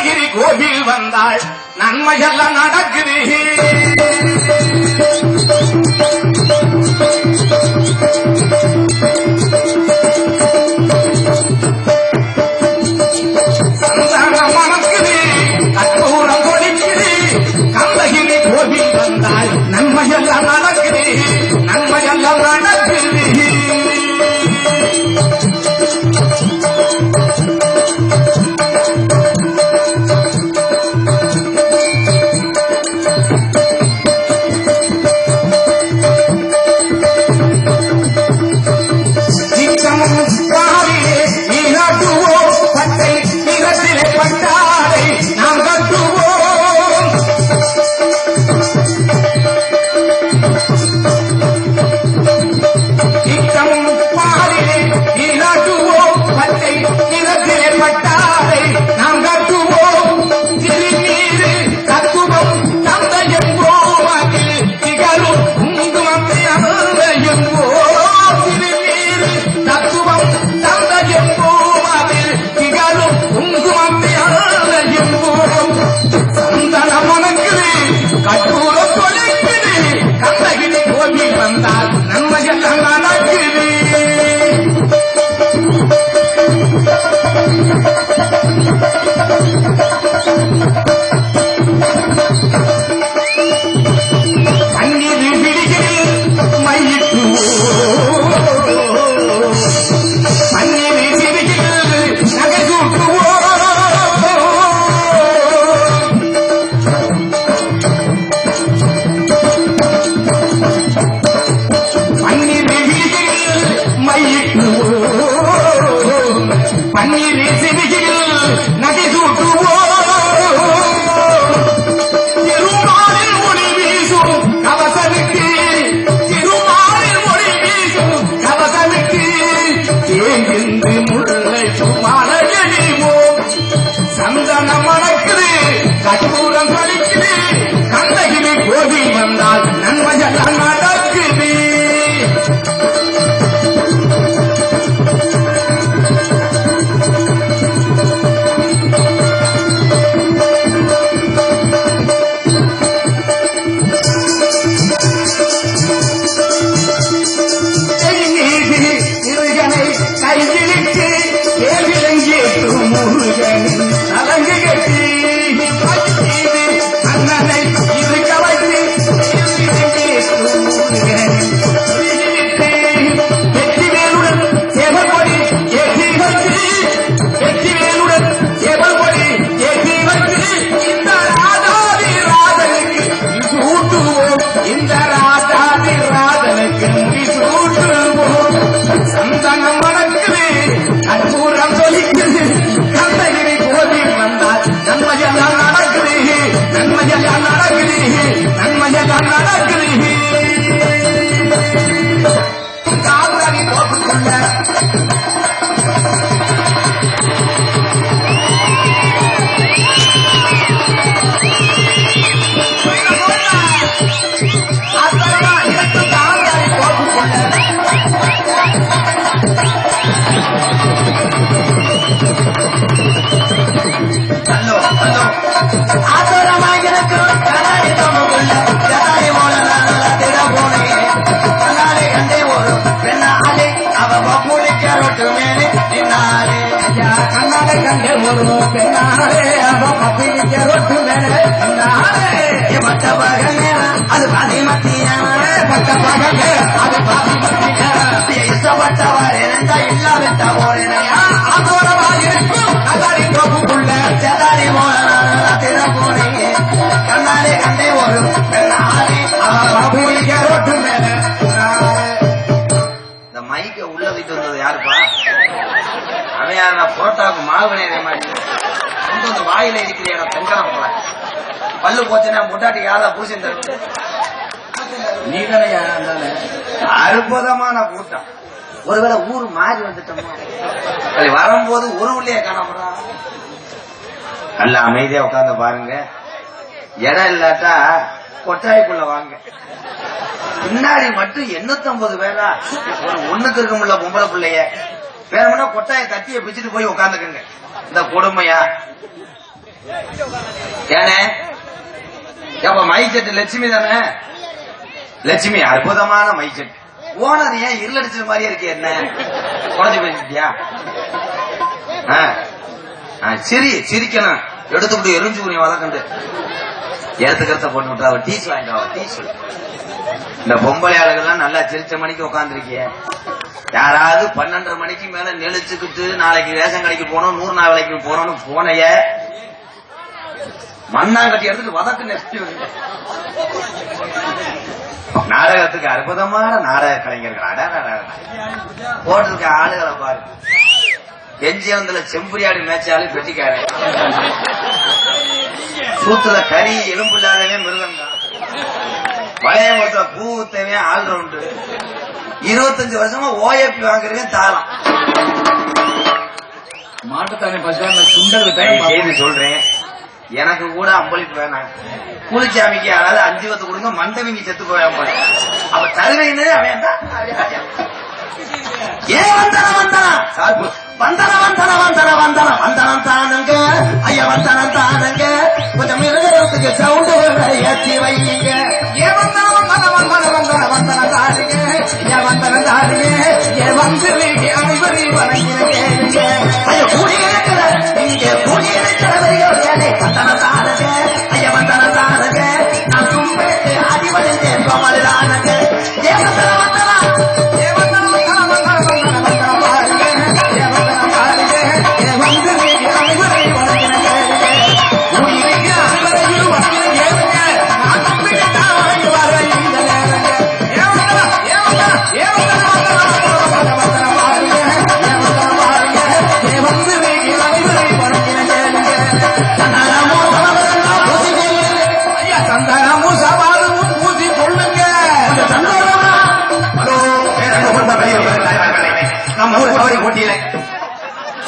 கந்தகிரி கோவில் வந்தாள் நன்மையெல்லாம் நடக்குது. சந்தானம் மணக்குது, கற்பூரம் கொடிக்குது. கந்தகிரி கோவில் வந்தாள் நன்மையெல்லாம் நடக்குது, நன்மையெல்லாம் நடக்குது. புரோட்டாவுக்கு மாவு வாயில இருக்கிற பொங்கலம் போல பல்லு போச்சுன்னா முட்டாட்டி யாரா பூசன் தருவது நீ தானே. அற்புதமான கூட்டம். ஒருவேளை ஊரு மாறி வந்துட்டோமா? வரும்போது ஒரு உள்ளே காணப்படா. நல்ல அமைதியா உட்கார்ந்து பாருங்க. இடம் இல்லாட்டா கொட்டாய்க்குள்ள வாங்க. பின்னாடி மட்டும் 850 பேரா ஒண்ணுக்கு இருக்க முடியல பொம்பளை பிள்ளைய. வேணும்னா கொட்டாய கத்திய பிச்சுட்டு போய் உட்காந்துக்குங்க. இந்த கொடுமையா ஏனே எப்ப மைச்செட்டு லட்சுமி தானே? லட்சுமி அற்புதமான மைச்செட். ஓனர் ஏன் இருளடிச்ச மாதிரியே இருக்கு? என்ன குறைஞ்சு போயிட்டியா? சிரிக்கணும். எடுத்துக்கிட்டு எரிஞ்சு புரிய வளர்க்கண்டு எடுத்துக்கிறத போட்டு விட்டா டீஸ் வாங்கிட்டு டீஸ். இந்த பொம்பளை ஆளுகள்லாம் நல்லா சிரிச்ச மணிக்கு உட்காந்துருக்கிய. யாராவது 12:30 மணிக்கு மேல நெளிச்சுக்கிட்டு நாளைக்கு ரேஷன் கடைக்கு போனோம் 100 நாள் வேலைக்கு போனோம்னு போனைய மண்ணாங்கட்டி எடுத்துட்டு வதக்கு நெருப்பி வந்து நாடகத்துக்கு அற்புதமான நாடக கலைஞர்கள் போட்டிருக்க ஆளுகளை பாரு. எஞ்சியவந்தல செம்புரியாடி மேய்ச்சாலு பெட்டிக்காரன், சூத்துல கறி எலும்பு இல்லாதவே மிருகம் தான், வளைய மொத்த பூ ஊத்தவே ஆல்ரவுண்டு, 25 வருஷமா ஓஎப்பி வாங்குறவன் தாளம். மாட்டுத்தானே பசுவான சுண்டல் செய்தி சொல்றேன். எனக்கு கூட அம்பளிப்பு வேணாம். கூலிச்சாமிக்கு யாராவது 5 வத்து கொடுங்க, மண்டவிங்க செத்து போவாங்க. அவ தருவைன்னு அவன் தான் ஏன் வந்தன வந்தன சார்பு வந்தன வந்தன வந்தன வந்தன வந்தனம் தானுங்க ஐயா வந்தனம் தானுங்க கொஞ்சம் மிருகத்துக்கு சவுண்டு ஏற்றி வைங்க. ஏன் வந்தன வந்தன வந்தன வந்தன வந்தன தாருங்க ஏன் வந்தன தாருங்க ஏன் வந்து அனைவரி வணங்கினீங்க. ஐயா கூடியிருக்கிற இங்கே கூடியிருக்கிறவர்களே வந்தன தானுங்க ஐயா வந்தன தானுங்க நான் கும்பிட்டு அடிவடைந்தேன் கோமலானுங்க. ஏன் வந்தன வந்தன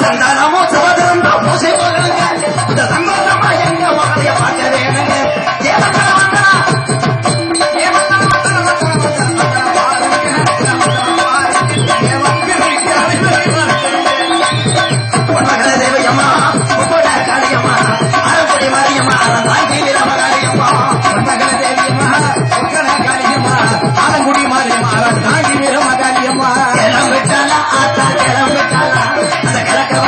சந்தானமோ சகோதரம் தான் பூசை போடுங்க. இந்த சந்தோஷமா எங்க வாழைய பார்க்கவே எனக்கு தேவையம்மா உப்போட காளியம்மா அரைப்படி மாரியம்மா தாங்கி வீரமகாளியம்மா தேவியம்மா காளியம்மா ஆலங்குடி மாரியம்மா தாங்கி வீரமகாளியம்மா கிளம் விட்டாலா ஆத்தா கிளம் விட்டாலா அந்த கிழக்கு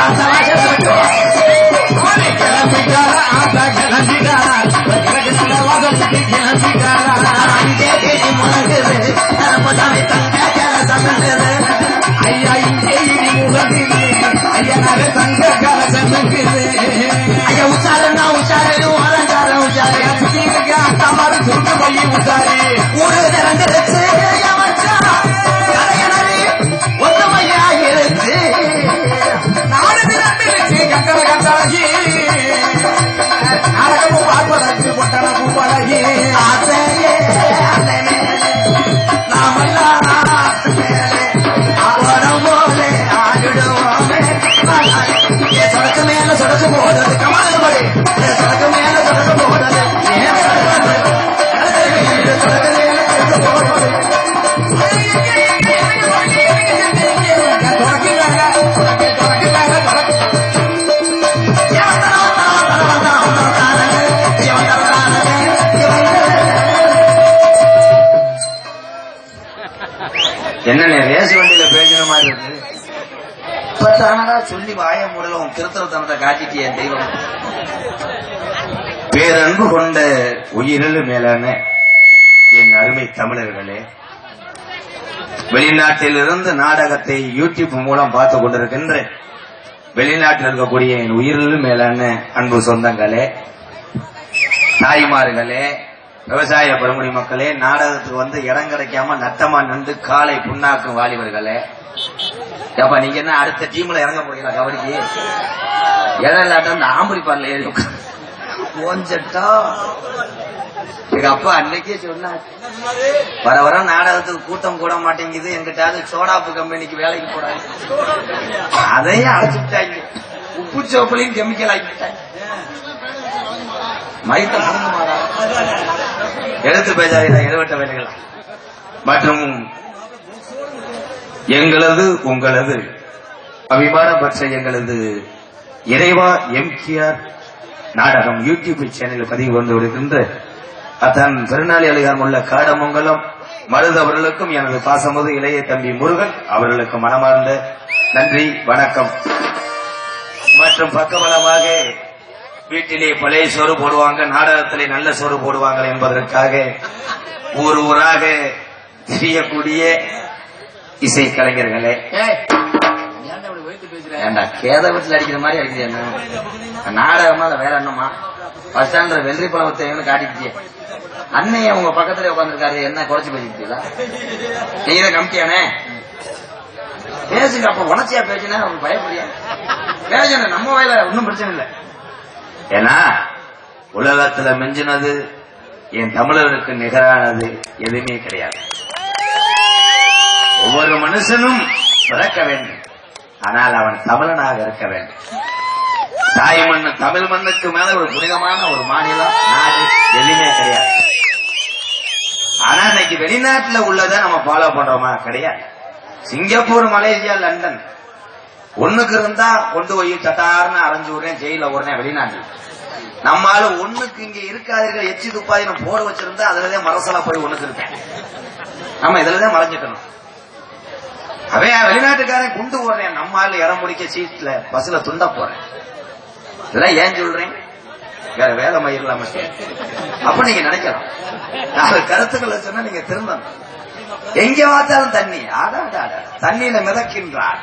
ஐயா இங்கே ஐயா தங்க கலசனுக்கு ஐயா உச்சாரா உச்சாரு ஓரஞ்சார உச்சாரு அம்மாரு துர்க்க பள்ளி உச்சாரி ஊரு திறந்துருச்சு ஒத்தமையா இருக்கு நாடு திறந்துருச்சு கட்டளை கட்டாகி நாடகமும் பார்ப்பதற்கு பொட்டண பூப்பழகி ஆசையே நாமெல்லாம் போலே ஆடிடுவோமே சொடக்கு மேல சொடக்கு போடுறது கமாலபடி சொடக்கு மேல சொடக்கு போடுறது சொடக்கு மேல சொடக்கு போடுறது என்ன ரேசு வண்டியில பேசுற மாதிரி இருக்கு. இப்பதானடா சொல்லி வாய மூடல உன் திருத்தரத்தனத்தை காட்டிட்டிய தெய்வம். பேரன்பு கொண்ட உயிரிழு மேலான என் அருமை தமிழர்களே, வெளிநாட்டிலிருந்து நாடகத்தை யூடியூப் மூலம் பார்த்து கொண்டிருக்கின்ற வெளிநாட்டில் இருக்கக்கூடிய என் உயிரிழு மேலான அன்பு சொந்தங்களே, தாய்மார்களே, விவசாய பெருங்குடி மக்களே, நாடகத்துக்கு வந்து இடம் கிடைக்காம நட்டமா நின்று காலை புண்ணாக்கும் வாலிபர்களே, ஏப்பா நீங்க என்ன அடுத்த டீம்ல இறங்க போறீங்களா? கபடிக்கு இடம் இல்லாட்ட இந்த ஆம்பரி பாடல ஏறி கொஞ்சட்டா எங்க அப்பா அன்னைக்கே சொன்னார், வர வர நாடகத்துக்கு கூட்டம் கூட மாட்டேங்குது, எங்கிட்டாவது சோடாப்பு கம்பெனிக்கு வேலைக்கு போறாங்க, அதையும் அழைச்சு விட்டாங்க, உப்பு சோப்புலையும் கெமிக்கல் ஆக்கிட்டாங்க. மைத்த முருங்குமாடா எடுத்து பேசாதீங்க இடவட்ட வேலைகள். மற்றும் எங்களது உங்களது அபிமான பற்ற எங்களது இறைவா எம்ஜிஆர் நாடகம் யூடியூப் சேனலில் பதிவு வந்து வருகின்ற தன் திருநாளி அலிகாரம் உள்ள காடமங்கலம் மருது அவர்களுக்கும் எனது பாசமது இளைய தம்பி முருகன் அவர்களுக்கு மனமார்ந்த நன்றி வணக்கம். மற்றும் பக்கபலமாக வீட்டிலே பழைய சோறு போடுவாங்க, நாடகத்திலே நல்ல சோறு போடுவாங்க என்பதற்காக ஊர் ஊராக தெரியக்கூடிய இசை கலைஞர்களே, கேத வீட்டில் அடிக்கிற மாதிரி அடிக்கிறேன். நாடகமா இல்ல வேற என்னமா? பஸ் ஸ்டாண்ட்ல வெள்ளரி பழத்தை காட்டிக்கிட்டே அன்னைய உங்க பக்கத்துல உட்காந்துருக்காரு, என்ன குறைச்சு பேசிக்கிட்டீங்களா? நீங்க கமிட்டியானே பேசுங்க. அப்ப உணர்ச்சியா பேசினா அவங்க பயப்படியா பேச நம்ம வயல ஒன்னும் பிரச்சனை இல்லை. ஏன்னா உலகத்துல மிஞ்சினது என் தமிழருக்கு நிகரானது எதுவுமே கிடையாது. ஒவ்வொரு மனுஷனும் பிறக்க வேண்டும், ஆனால் அவன் தமிழனாக இருக்க வேண்டும். தாய் மண்ணு தமிழ் மண்ணுக்கு மேல ஒரு புனிதமான ஒரு மாநிலம் நாடு எதுவுமே கிடையாது. ஆனா இன்னைக்கு வெளிநாட்டுல உள்ளதை நம்ம ஃபாலோ பண்றோமா? கிடையாது. சிங்கப்பூர், மலேசியா, லண்டன் ஒண்ணுக்கு இருந்தா கொண்டு போய் சட்டார்னு அரைஞ்சு விடுறேன், ஜெயில விடுறேன். வெளிநாட்டு நம்மால ஒண்ணுக்கு இங்க இருக்காதீர்கள் எச்சி துப்பாதி நம்ம போட வச்சிருந்தா அதுலதான் மரசலா போய் ஒண்ணுக்கு இருக்கேன். நம்ம இதுலதான் மறைஞ்சுக்கணும். அவன் வெளிநாட்டுக்காரன் குண்டு போடுறேன், நம்மால இடம் முடிக்க சீட்ல பஸ்ல துண்ட போறேன். இதெல்லாம் ஏன் சொல்றேன்? வேற வேலை மயிரலாம அப்ப நீங்க நினைக்கலாம். நாலு கருத்துக்களை சொன்னா நீங்க திரும்பணும். எங்க பார்த்தாலும் தண்ணி, தண்ணியில மிதக்கின்றார்,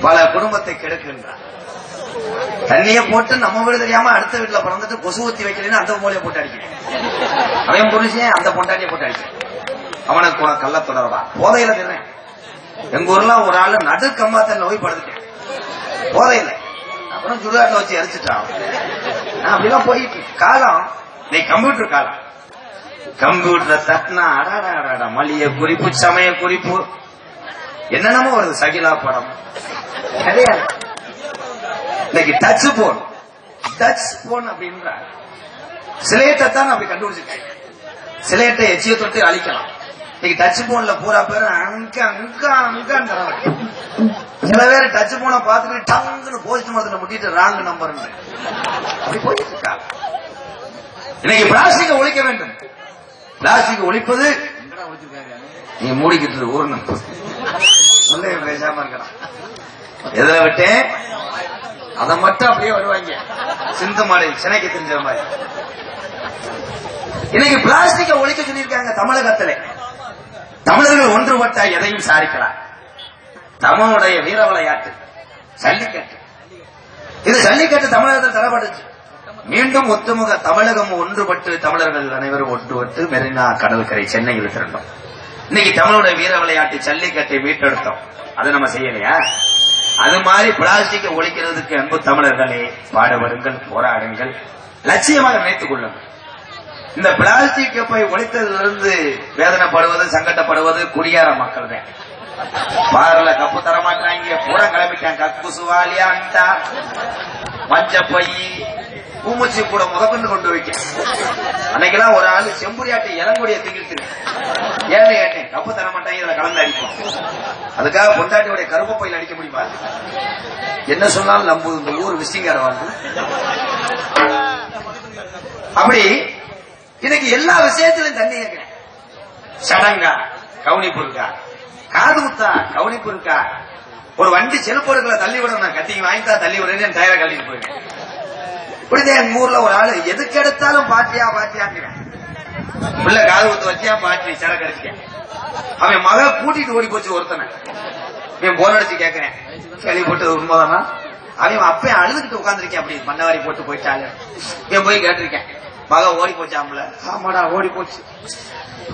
பல குடும்பத்தை கெடுக்கின்றார். தண்ணியை போட்டு நம்ம வீடு தெரியாம அடுத்த வீட்டுல பிறந்துட்டு கொசு ஊத்தி வைக்கலன்னு அந்த மூலையை போட்டு அடிக்கிறேன். அவன் புருஷன் அந்த பொண்டாட்டியை போட்டு அடிக்கிறேன். அவனுக்கு உனக்கு கள்ள தொடர்பா போதையில தர்றேன். எங்க ஊர்ல ஒரு ஆளு நடு கம்பாத்தல் நோய் படுத்துட்டேன் போதையில. அப்புறம் சுடுகாட்டில் வச்சு எரிச்சுட்டான். அப்படிலாம் போயிட்டு காலம் நீ கம்ப்யூட்டர் காலம். கம்ப்யூட்டர் தட்டினா அடாடா மளிகை குறிப்பு, சமய குறிப்பு, என்னென்னமோ வருது. சகிலா படம் கிடையாது. இன்னைக்கு டச் போன், டச் போன் அப்படின்ற சிலேட்டை தான் அப்படி கண்டுபிடிச்சிருக்காங்க. சிலேட்டை எச்சிய தொட்டு அழிக்கலாம். இன்னைக்கு டச் போன்ல பூரா பேரு அங்க அங்க அங்க. சில பேர் டச் போனை பார்த்துட்டு டங்குன்னு போஸ்ட் மரத்துல முட்டிட்டு ராங் நம்பர் அப்படி போயிட்டு இருக்காங்க. இன்னைக்கு பிளாஸ்டிக்கை ஒழிக்க வேண்டும். பிளாஸ்டிக் ஒழிப்பது நீ மூடிக்கிட்டு ஊர் நம்பர் பேசாம இருக்கலாம். எதுல விட்டேன் அதை மட்டும் அப்படியே வருவாங்க. சிந்து மாடை சினைக்கு தெரிஞ்ச மாதிரி இன்னைக்கு பிளாஸ்டிக்கை ஒழிக்க சொல்லியிருக்காங்க தமிழகத்திலே. தமிழர்கள் ஒன்றுபட்ட எதையும் சாதிக்கலாம். தமிழுடைய வீர விளையாட்டு ஜல்லிக்கட்டு. இது ஜல்லிக்கட்டு தமிழகத்தில் தரப்பட்டுச்சு. மீண்டும் ஒத்துமுக தமிழகம் ஒன்றுபட்டு தமிழர்கள் அனைவரும் ஒன்றுபட்டு மெரினா கடற்கரை சென்னையில் திரண்டோம். இன்னைக்கு தமிழுடைய வீர விளையாட்டு ஜல்லிக்கட்டை மீட்டெடுத்தோம். அது நம்ம செய்யலையா? அது மாதிரி பிளாஸ்டிக்கை ஒழிக்கிறதுக்கு அன்பு தமிழர்களே பாடுபடுங்கள், போராடுங்கள், லட்சியமாக நினைத்துக் கொள்ளுங்கள். இந்த பிளாஸ்டிக்கை போய் ஒழித்ததிலிருந்து வேதனைப்படுவது, சங்கடப்படுவது குடியார மக்கள் தான். பார்ல கப்பு தர மாட்டாங்க, பூரா கிளம்பிட்டாங்க. கக்கு சுவாலியா அண்டா மஞ்சப்பை பூமூச்சி கூட முதற்கொண்டு கொண்டு வைக்க. அன்னைக்கெல்லாம் ஒரு ஆளு செம்புரியாட்டி இளங்குடிய திங்கிட்டு ஏன்னு கேட்டேன். கப்பு தர மாட்டாங்க, இதுல கலந்து அடிப்போம். அதுக்காக பொண்டாட்டியோட கருப்பு பையில அடிக்க முடியுமா? என்ன சொன்னாலும் நம்பு இந்த ஊர் விசிங்கார வந்து அப்படி. இன்னைக்கு எல்லா விஷயத்திலும் தண்ணி கேட்கிறேன். சடங்கா கவனிப்பு இருக்கா? காது குத்தா கவனிப்பு இருக்கா? ஒரு வண்டி செல்பொருட்களை தள்ளி விட நான் கட்டிங்க வாங்கிட்டா தள்ளி விடுறேன் டயரை கட்டிட்டு போயிருக்கேன். இப்படிதான் எங்க ஊர்ல ஒரு ஆளு எதுக்கு எடுத்தாலும் பாட்டியா பாட்டியாங்கிறேன். பிள்ளை காது குத்து வச்சியா பாட்டி சடக்கு அடிச்சேன். அவன் மக கூட்டிட்டு ஓடி போச்சு ஒருத்தனை. இவன் போன் அடிச்சு கேட்கிறேன், கேள்வி போட்டு உண்மைதானா? அவன் அப்பயும் அழுதுகிட்டு உட்காந்துருக்கேன். அப்படி மண்ணவாரி போட்டு போயிட்டாங்க. இவன் போய் கேட்டிருக்கேன், மக ஓடி போச்சாம்ல? ஆமாடா ஓடி போச்சு.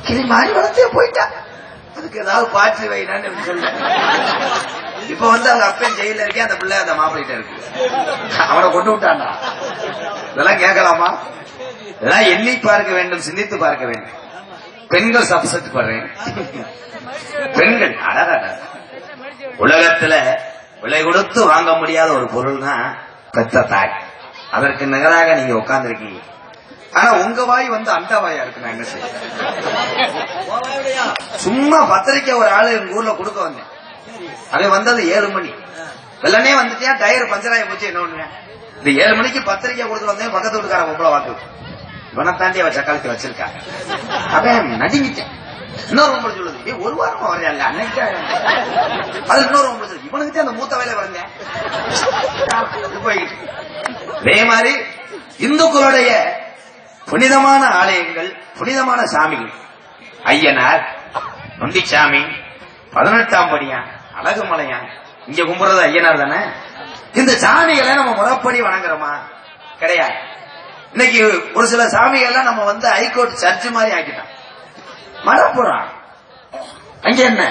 கிளி மாறி வளர்த்தே போயிட்டா, அதுக்கு ஏதாவது பாட்டு வைடான்னு சொல்ல. இப்ப வந்து அவங்க அப்பன் ஜெயில இருக்கேன், அந்த பிள்ளை அந்த மாப்பிள்ளைகிட்ட இருக்கு. அவனை கொண்டு விட்டான்டா. இதெல்லாம் கேட்கலாமா? இதெல்லாம் எண்ணி பார்க்க வேண்டும், சிந்தித்து பார்க்க வேண்டும். பெண்கள் சப்செட் படுறேன். பெண்கள் உலகத்துல விலை கொடுத்து வாங்க முடியாத ஒரு பொருள்னா பெத்த தாய். அதற்கு நிகராக நீங்க உட்கார்ந்து இருக்கீங்க. ஆனா உங்க வாய் வந்து அந்த வாயா இருக்கு. நான் என்ன செய்ய? சும்மா பத்திரிக்கை ஒரு ஆளு எங்க ஊர்ல கொடுக்க வந்தேன். அவன் வந்தது 7 மணி. வெள்ளனே வந்துட்டியா, டயர் பஞ்சராய போச்சு, என்ன ஒண்ணு இந்த 7 மணிக்கு பத்திரிக்கை கொடுத்து வந்தேன், பக்கத்து வீட்டுக்கார பொம்பளை வாக்கு இவனை தாண்டி அவ சக்காலத்தை வச்சிருக்காங்க. அவன் நடுங்கிட்டேன். இன்னொரு பொம்பளை சொல்லுது, ஒரு வாரமா வரையா அன்னைக்கு அது இன்னொரு பொம்பளை சொல்லுது, இவனுக்கு அந்த மூத்த வேலை வந்தேன் போய்கிட்டு. அதே மாதிரி இந்துக்களுடைய புனிதமான ஆலயங்கள், புனிதமான சாமிகள், ஐயனார், நொண்டிச்சாமி, 18ஆம் படியான், அழகுமலையான், இங்க கும்பிடுறது ஐயனார் தானே. இந்த சாமிகளை நம்ம முறைப்படி வணங்குறோமா? கிடையாது. இன்னைக்கு ஒரு சில சாமிகள்லாம் நம்ம வந்து ஹைகோர்ட் சர்ச் மாதிரி ஆக்கிட்டோம். மரப்புறான் அங்க என்ன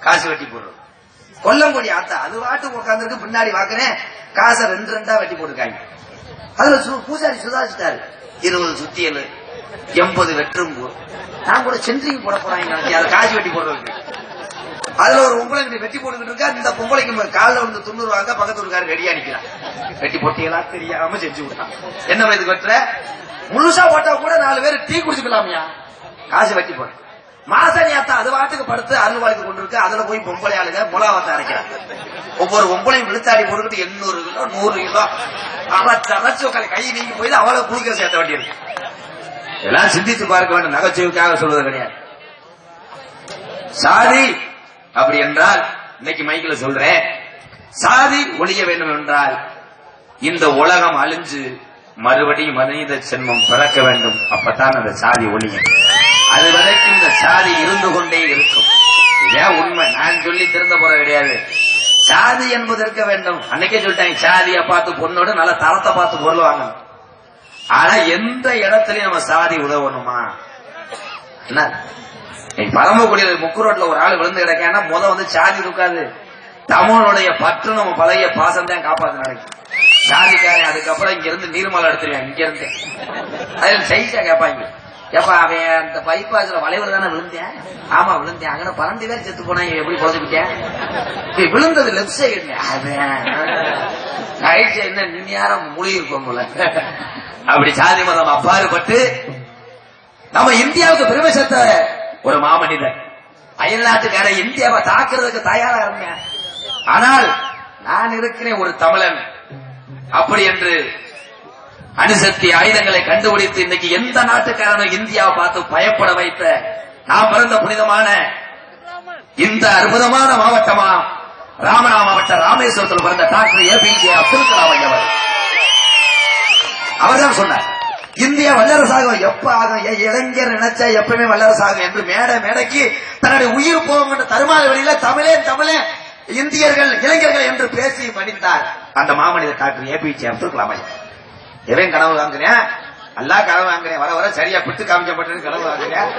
காசு வெட்டி போடுறது, கொல்லங்குடி ஆத்தா அது வாட்டுக்கு உட்காந்துருக்கு, பின்னாடி வாக்குறேன் காசை 2 வெட்டி போட்டுருக்காங்க. அதுல பூசாரி சுதாரிச்சிட்டாரு, 20 சுத்தியல், 80 வெற்றும்பு. நான் கூட சென்ட்ரிங் போட போறாங்க, அதை காசு வெட்டி போடுறதுக்கு. அதுல ஒரு பொம்பளை வெட்டி போட்டுக்கிட்டு இருக்கா. இந்த பொம்பளைக்கு காலில் வந்து 90 வாங்க, பக்கத்து இருக்காரு ரெடியா நிக்கிறான். வெட்டி போட்டியலா தெரியாம செஞ்சு விட்டான். என்ன வயதுக்கு வெட்டுற, முழுசா போட்டா கூட 4 பேர் டீ குடிச்சுக்கலாமியா, காசு வெட்டி போட. மாசனியாத்தா அது வாட்டுக்கு படுத்து அருள்வாய்க்கு கொண்டு இருக்கு. அதுல போய் பொம்பளை ஆளுங்க முலாவத்தை அரைக்கிறாங்க. ஒவ்வொரு பொம்பளையும் விழுத்தாடி போட்டுக்கிட்டு 800 கிலோ 100 கிலோ அரைச்சு உட்காந்து கை நீங்கி போய் அவளை குளிக்க சேர்த்த வேண்டியிருக்கு. எல்லாம் சிந்தித்து பார்க்க வேண்டும், நகைச்சுவைக்காக சொல்வது கிடையாது. சாதி அப்படி என்றால், இன்னைக்கு மைக்கில் சொல்றேன், சாதி ஒழிய வேண்டும் என்றால் இந்த உலகம் அழிஞ்சு மறுபடியும் மனித சென்மம் பிறக்க வேண்டும். அப்பதான் அந்த சாதி ஒழியும். அது வரைக்கும் இந்த சாதி இருந்து கொண்டே இருக்கும். இதான் உண்மை. நான் சொல்லி திருந்த போற கிடையாது. சாதி என்பது இருக்க வேண்டும். அன்னைக்கே சொல்லிட்டாங்க, சாதியை பார்த்து பொண்ணோட நல்ல தரத்தை பார்த்து பொருள் வாங்கணும். ஆனா எந்த இடத்துலயும் நம்ம சாதி உதவணுமா? என்ன பரமக்குடியில் முக்கு ரோட்ல ஒரு ஆள் விழுந்து கிடக்கான்னா வந்து சாதி இருக்காது, தமிழனுடைய பற்று நம்ம பழைய பாசம் தான் காப்பாத்து நடக்கும். சாதிக்காரன் அதுக்கப்புறம் இங்க இருந்து நீர்மலை எடுத்துருவேன். இங்க இருந்து அதில் சைஸா கேட்பாங்க, ஏப்பா அவன் அந்த பைப்பாஸ்ல வளைவுல தானே விழுந்தேன். ஆமா விழுந்தேன், அங்கே 12 பேர் செத்து போனாங்க, எப்படி குழந்தைக்கிட்டேன் விழுந்தது லெப்ட் சைடு, ரைட் சைடு என்ன நின்யாரம் மூழ்கி இருப்போம் போல. அப்படி சாதி மதம் அப்பாறுபட்டு நம்ம இந்தியாவுக்கு பெருமை சேர்த்த ஒரு மாமனிதர், அயல்நாட்டுக்கார இந்தியாவை தாக்குறதுக்கு தயாரா இருந்தேன். ஆனால் நான் இருக்கிறேன் ஒரு தமிழன் அப்படி என்று அணுசக்தி ஆயுதங்களை கண்டுபிடித்து இன்னைக்கு எந்த நாட்டுக்காரனும் இந்தியாவை பார்த்து பயப்பட வைத்த நாம் பிறந்த புனிதமான இந்த அற்புதமான மாவட்டமா ராமநாத மாவட்டம் ராமேஸ்வரத்தில் பிறந்த டாக்டர் APJ அப்துல் கலாம் ஐயவர். அவர்தான் சொன்னார், இந்தியா வல்லரசாகும், எப்ப ஆகும், இளைஞர் நினைச்சா எப்பவுமே வல்லரசாகும் என்று மேடைக்கு தன்னுடைய உயிர் போகும் என்ற தருமாறு வழியில தமிழே இந்தியர்கள் இளைஞர்கள் என்று பேசி மடித்தார் அந்த மாமனிதர் டாக்டர் APJ அப்துல் கலாம் ஐயா. எவன் கனவு வாங்குறேன், அல்லா கனவு வாங்குறேன், வர வர சரியா பிட்டு காமிக்கப்பட்டு கனவு வாங்குறேன்,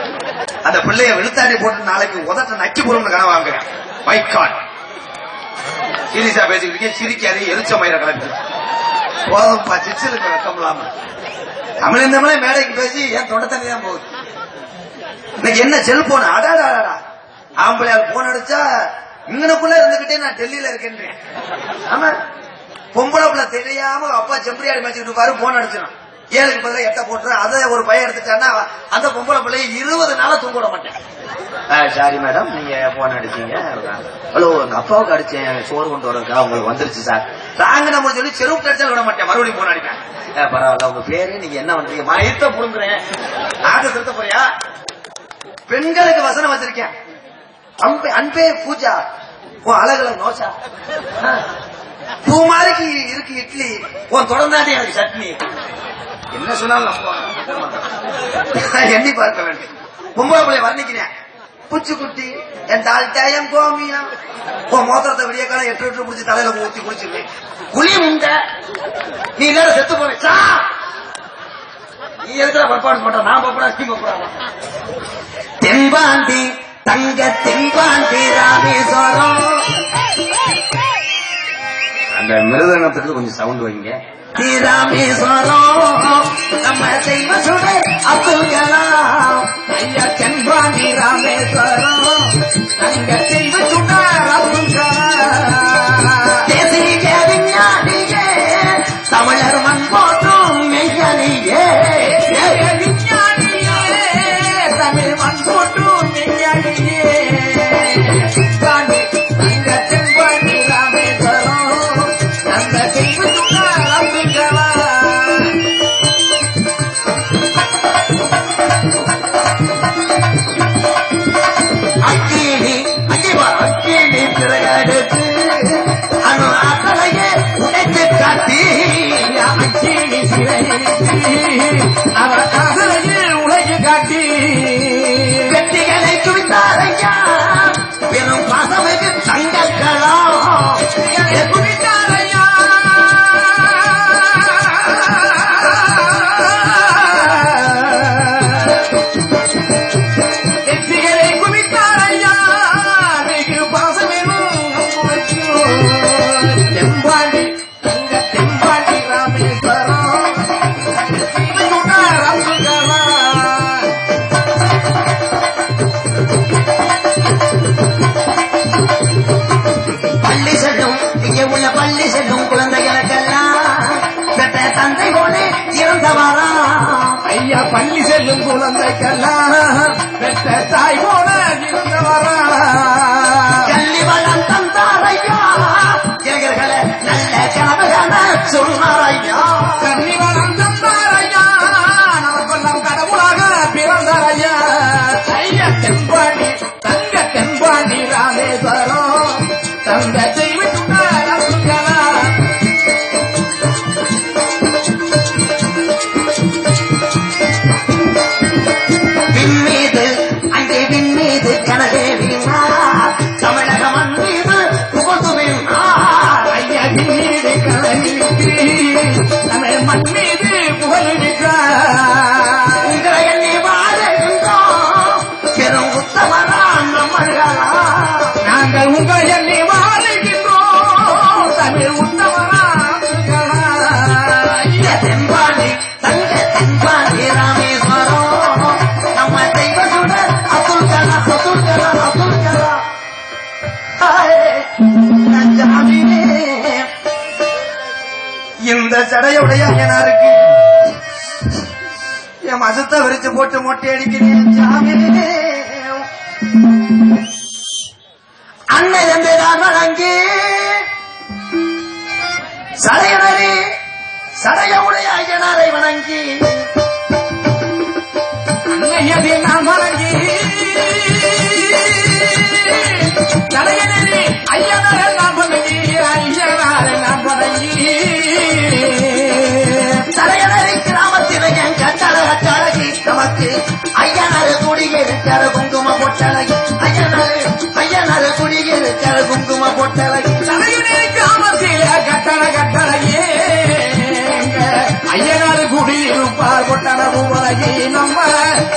அந்த பிள்ளைய வெளுத்தாடி போட்டு நாளைக்கு உதட்ட நக்கி போடும் கனவு வாங்குறேன். மைக்கான் சீரியஸா பேசிக்கிட்டு சிரிக்காது, எரிச்ச மயிர கலந்து போதும்பா, சிச்சிலுக்கு வெக்கம் இல்லாம தமிழே மேடைக்கு பேசி என் தொண்டை தண்ணி தான் போகுது. இன்னைக்கு என்ன செல்போன், அடாடா ஆம்பளையால் போன் அடிச்சா இங்கனுக்குள்ள இருந்துகிட்டே நான் டெல்லியில இருக்கேன். ஆமா பொம்பளை பிள்ளை தெரியாம அப்பா செம்பரியாடி மேய்ச்சிட்டு பாரு, போன் அடிச்சிடும், 7க்கு பதிலா 8 போட்டுறேன். அதை ஒரு பையன் எடுத்துட்டான்னா அந்த பொம்பளை பிள்ளைய 20 நாளா தூங்க விட மாட்டேன். சாரி மேடம், நீங்க போன் அடிச்சீங்க, ஹலோ எங்க அப்பாவுக்கு அடிச்சேன் சோறு கொண்டு வரதுக்கா, உங்களுக்கு வந்துருச்சு சார் நாங்க நம்ம சொல்லி செருப்பு அடிச்சா விட மாட்டேன், மறுபடியும் போன் அடிப்பேன். பரவாயில்ல, உங்க பேரு, நீங்க என்ன பண்றீங்க, மயத்த புடுங்குறேன், நாடு திருத்த போறியா? பெண்களுக்கு வசனம் வச்சிருக்கேன், அன்பே பூஜா, உன் அழகுல நோசா, பூ மாதிரிக்கு இருக்கு இட்லி, உன் தொடர்ந்தாண்டி எனக்கு சட்னி. என்ன சொன்னாலும் எண்ணி பார்க்க வேண்டும். பொம்பளை பிள்ளை வர்ணிக்கிறேன், பூச்சிக்குட்டி என் தாழ்த்தாயம் கோமியா, உன் மோதிரத்தை விடிய காலம் 8 லிட்டர் பிடிச்சி தலையில ஊத்தி குடிச்சிருவேன், குழி உண்ட நீ எல்லாரும் செத்து போனச்சா, நீ எதுக்குற பர்ஃபார்மன்ஸ் பண்ற, நான் பப்படா நீ பப்படா. தென்பாண்டி தங்க தென்பாண்டி ராமேஸ்வரம், அந்த மிருதங்கத்துக்கு கொஞ்சம் சவுண்ட் வைங்க. ராமேஸ்வரம் நம்ம தெய்வ சுடை அப்துல் கலாம் ஐயா, தென்பாண்டி ராமேஸ்வரம் தங்க தெய்வ சுடை அப்துல் கலாம், தேசிய விஞ்ஞானியே தமிழர் மண் போற்றும் மெய்யனியே, விஞ்ஞானியே தமிழ் மண் போற்றும் மெய்யனியே, தங்க தென்பாண்டி ராமேஸ்வரம் அவர் காதலையில் உலகி காட்டி வெற்றிகளை குவித்தாரையா பெரும் பாசமிகு தங்கங்களா குவித்தாரையா வெற்றிகளை குவித்தாரையா மிகு பாசமெனும் தெம்பாண்டி தங்க தெம்பாண்டி ராமேஸ்வரம் பள்ளி செல்லும் இங்கே உள்ள பள்ளி செல்லும் குழந்தைகளுக்கெல்லாம் பெற்ற தந்தை போல இறந்தவாரா ஐயா பள்ளி செல்லும் குழந்தைக்கெல்லாம் பெற்ற தாய் போல இருந்தவரா கல்வி வளம் தந்தாரையா இளைஞர்களை நல்ல கனவுகளை சொன்னாரையா கன்னி வளம் தந்தாரையா நமக்கெல்லாம் கடவுளாக பிறந்தாரையா ஐயா தெம்பாண்டி தங்க தெம்பாண்டி ராமேஸ்வரம் தங்க தெய்வத்துங்களா விண்மீது அங்கே விண்மீது கனவே வீணா தமிழக மண் மீது புகழ்ந்து வீணா ஐயா மீது கலனிக்கு தமிழ் மண் மீது புகழிருக்கிறார் உங்களை எண்ணி வாழுகின்றோம் பெரும் உத்தமரா நம்மளா நாங்கள் உங்கள் எண்ணி வாழ்கின்றோம் தமிழ் உத்தமராக தெம்பாண்டி தங்க தெம்பாண்டி ராமேஸ்வரம் நம்ம தெய்வத்தோட அப்துல் கலாம் அப்துல் கலாம் அப்துல் கலாம் ஜாமினே இந்த சடையுடைய ஐயனாருக்கு என் மசத்தை விரிச்சு போட்டு மொட்டை அடிக்கிறேன் ஜாமினே அண்ணன் என்பதான் வழங்கி சடையனரே சடையுடைய ஐயனாரை வணங்கி அன்னையதை நாம் வணங்கி தலையனே ஐயனாரை நாம் வணங்கி ஐயனாரை நாம் வணங்கி சடையனரை கிராமத்தில் என் கட்டளை கட்டழகி நமக்கு ஐயனாரு குடியிருக்கிற குங்கும பொட்டழகி ஐயனாரு குடியிருக்கிற குங்கும பொட்டழகி தலையனே கிராமத்தில் கட்டளையே ஐயனாரு குடியிருப்பார் கொட்டன பூவலகி நம்ம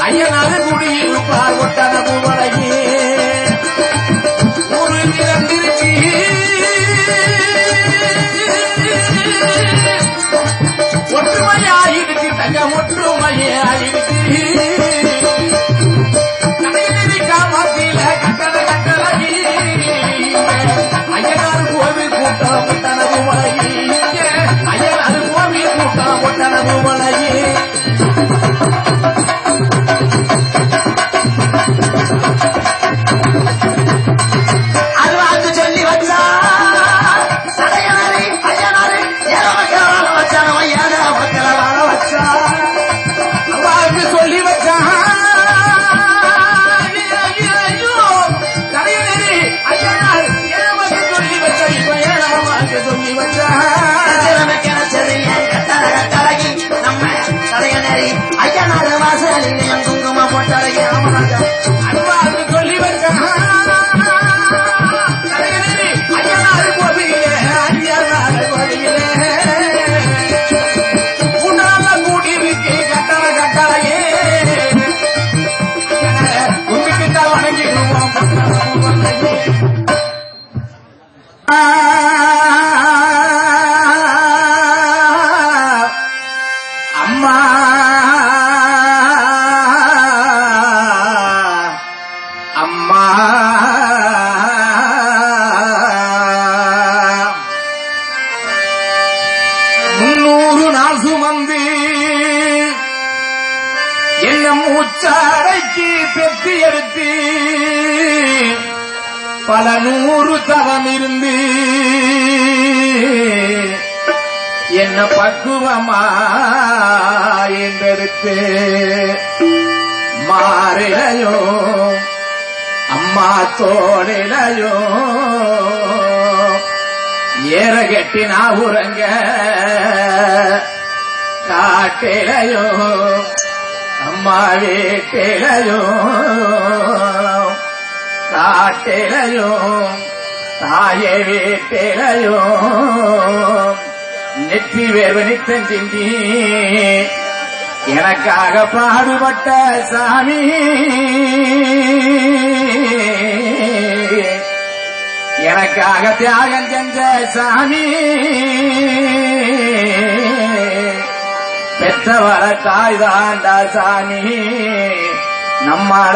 ஐயனாரு குடியிருப்பார் கொட்டன பூவலகி ஒரு நிறந்திருச்சி ஒற்றுமையாயிருக்கு தங்க ஒற்றுமையாயிருக்கு காமத்தில கட்டளை ஐயனாரு கோவில் கூட்டம் கொட்டன பூவலகி ஐயனாரு கோவில் கூட்டம் கொட்டன பூவலகி அல்வாக்கு சொல்லி வச்சா சடையனரை ஐயனாரு ஏழ மக்கள் வாழ வச்சான ஐயான மக்களை வாழ வச்சா அவ்வாறு சொல்லி வச்சான் தலையனே ஐயனார் ஏழமாக சொல்லி வச்ச இப்ப ஏழமாக சொல்லி வச்சான் கிடைச்சது என் கட்டளை கட்டழகி நம்ம சடையனரை ஐயனாரு வாசலில் என் குங்கும பொட்டழகி ராமராஜா அவ்வாறு சொல்லி வச்சான் தலையனே ஐயனார் கோவிலே ஐயனார் கோவிலே உன்னால கூடியிருக்கு கட்டளையே உங்களுக்கு தான் வணங்கிடுவோம் அம்மா அம்மா முன்னூறு நாள் சுமந்து என்ன மூச்சாடைக்கு பெற்று எடுத்து பல நூறு தவம் இருந்து என்ன பக்குவமா என்றெடுத்து மாறிலையோ அம்மா தோழிலையோ ஏற கட்டி நான் உறங்க காட்டிலையோ அம்மா வீட்டிலையோ காட்டிலையோ தாயே வீட்டிலையோ நெற்றி வேர்வனித்தன் சிந்தி எனக்காக பாடுபட்ட சாமி எனக்காக தியாகம் செஞ்ச சாமி பெற்றவர காய்தாண்டா சாமி நம்மாட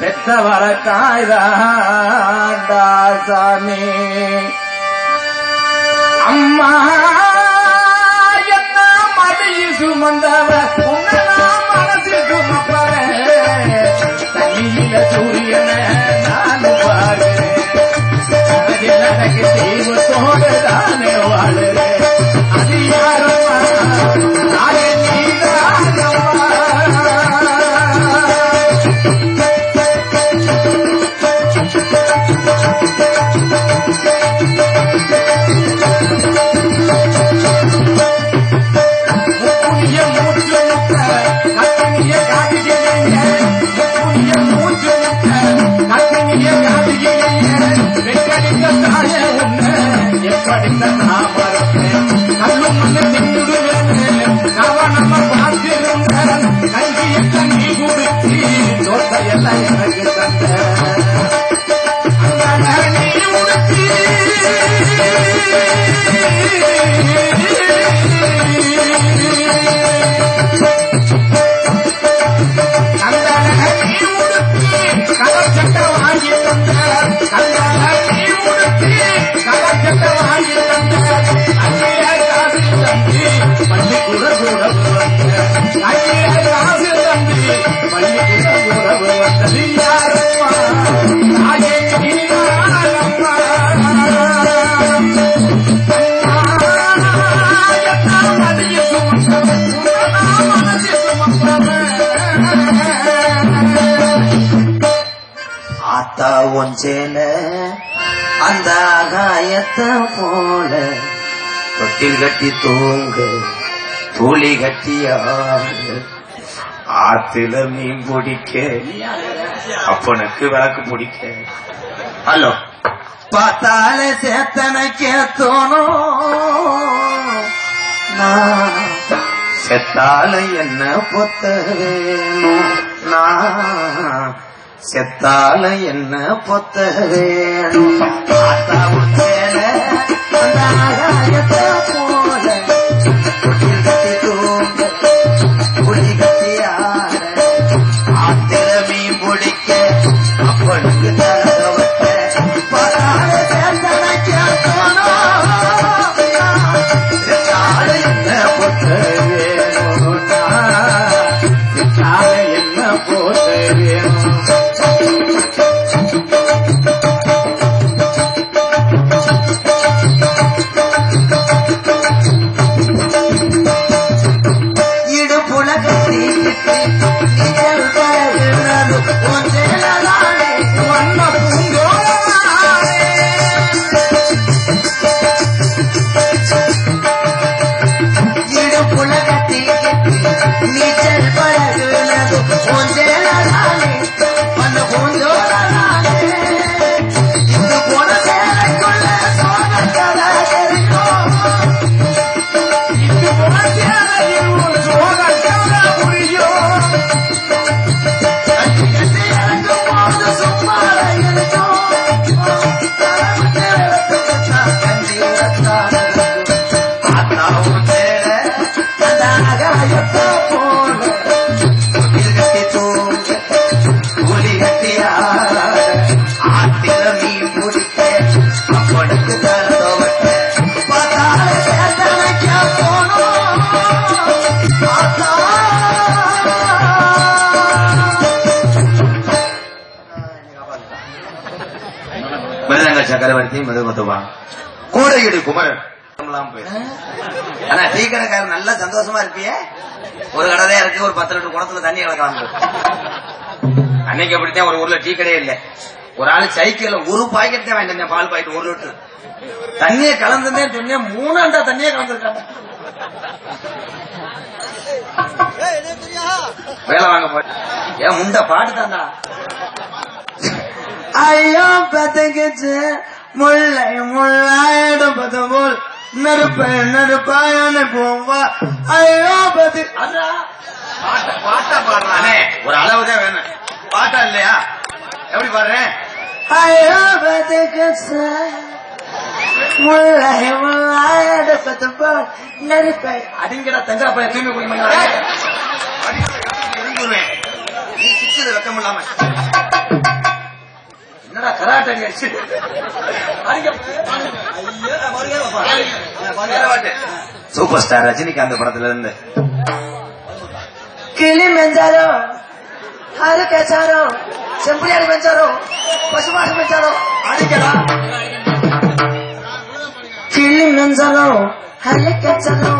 பெற்றவர காய்தாண்டா சாமி அம்மா என்ன மடியில் சுமந்தவ உன்னெல்லாம் மனசில் சுமப்பவ தண்ணியில சூரியன நான் பாரு எனக்கு தெய்வத்தோடு தானே வாழுறேன் அது யாரம்மா நாளை நீதானம்மா ஒஞ்சேல அந்த ஆகாயத்தை போல தொட்டில் கட்டி தூங்க தூளி கட்டியாங்க ஆத்துல மீன் பிடிக்க அப்பனுக்கு விளக்கு பிடிக்க ஹலோ பார்த்தால சேத்தனைக்க தோணும் செத்தால என்ன பொத்த வேணும் நான் செத்தால என்ன பொத்த வேணும் ஆத்தா உச்சேல அந்த ஆகாயத்தை போல தொட்டில் கட்டி தூங்க புலி கட்டி ஆட ஆத்திர மீன் பிடிக்க அப்பனுக்கு தரவட்ட பரால சேத்தனைக்க தோணும் செத்தால என்ன பொத்த வேணும் செத்தால என்ன பொத்த வேணும் சக்கரவர்த்தி மதுமதுவா கோடையடி குமரன் ஆனா டீ கடைக்காரர் நல்லா சந்தோஷமா இருப்பிய ஒரு கடை இருக்கு ஒரு 10 லிட்டர் குடத்துல தண்ணி கலக்கலாம் அன்னைக்கு அப்படித்தான் ஒரு ஊர்ல டீ கடையே இல்ல ஒரு ஆளு சைக்கிள்ல ஒரு பாக்கெட் தான் வாங்கிட்டு பால் பாக்கெட் 1 லிட்டர் தண்ணியை கலந்துதான் சொன்னேன் 3 அண்டா தண்ணியே கலந்துருக்காங்க வேலை வாங்க போய் ஏன் முண்ட பாட்டு தாண்டா. ஐயோ பத்துக்குச்சு முல்லை முள்ளாயிடும் பத்து போல் நெருப்பை நெருப்பாயான போவா. ஐயோ பத்து பாட்டா பாடுறானே ஒரு அளவுதான் வேணும். பாட்டா இல்லையா? எப்படி பாடுறேன்? ஐயோ பத்துக்குச்சு முல்லை முள்ளாயிடும் பத்து போல் நெருப்பை. அடிங்கடா தங்கா பையன் தூய்மை குடிமங்க நீ சிச்சது வெக்கம் இல்லாம என்னடா கராட்டை அடிச்சு சூப்பர் ஸ்டார் ரஜினிகாந்த் படத்துல இருந்து கிளி மெஞ்சாரோ ஹரு கேச்சாரோ செம்புலியாடி மெஞ்சாரோ பசுமாடு மெஞ்சாரோ அடிக்கடா கிளி மெஞ்சாரோ ஹரு கேச்சாரோ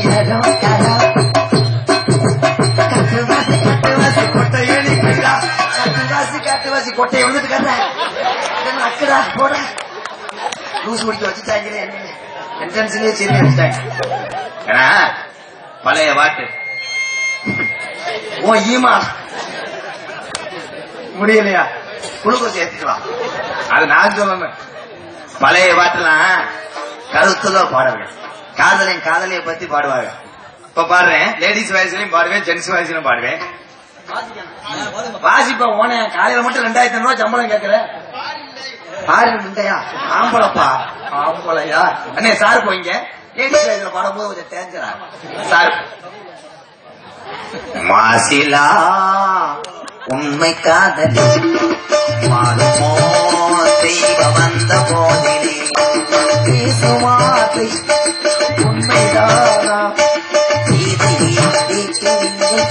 யாரோ யாரோ காட்டுவாசி கொட்டையை வந்துட்டு கட்டுறேன் அக்கடா போட லூசு குடிக்க வச்சுட்டாங்க. என்ட்ரன்ஸ்லயே சரி வச்சுட்டாங்க. ஏன்னா பழைய பாட்டு ஓ ஈமா முடியலையா குளுக்கோஸ் ஏத்திக்கலாம். அது நான் சொல்லணும். பழைய பாட்டுலாம் கருத்துல பாடுவாங்க. காதலையும் காதலைய பத்தி பாடுவாங்க. இப்ப பாடுறேன் லேடிஸ் வாய்ஸ்லயும் பாடுவேன் ஜென்ஸ் வாய்ஸ்லயும் பாடுவேன். வாசிப்பா ஓன காலையில மட்டும் 2500 ரூபாய் சம்பளம் கேட்கற பாரு முண்டையா ஆம்பளப்பா ஆம்பளையா அண்ணே சார் போயிங்க லேடிஸ் வாய்ஸ்ல பாடும்போது கொஞ்சம் தேஞ்சரா சார். மாசிலா உண்மை காதலி மாறுமோ தெய்வ வந்த போதிலே பேசுவாதை உண்மைதானா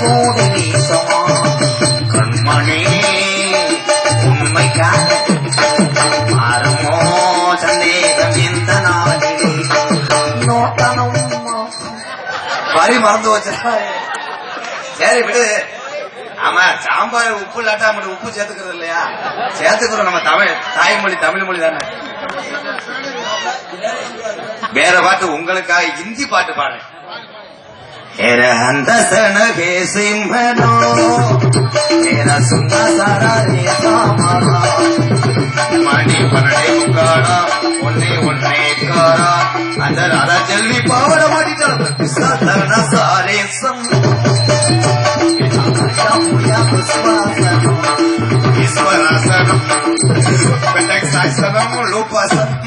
போடி வீசுமா கண்மணி உண்மை காதலி மாறுமோ சந்தேகம் இந்த நாளிலே நோட்டனும் வரி மறந்து வச்சா. சரி விடு. ஆமா சாம்பார் உப்பு இல்லாட்டா மட்டும் உப்பு சேர்த்துக்கிறது இல்லையா? சேர்த்துக்கிறோம். நம்ம தாய்மொழி தமிழ் மொழி தானே. வேற பாட்டு உங்களுக்காக ஹிந்தி பாட்டு பாடுறேன். அந்த சனகே சிம்மனோ சுந்தா சாரா ரே சாமரா மணி பன்னெண்டே முக்காடா ஒன்னே ஒன்னே காரா அந்த ராதா செல்வி பாவட மாட்டிட்டாலும் சாரே சம் ஈஸ்வராசனம் லோபாசனம்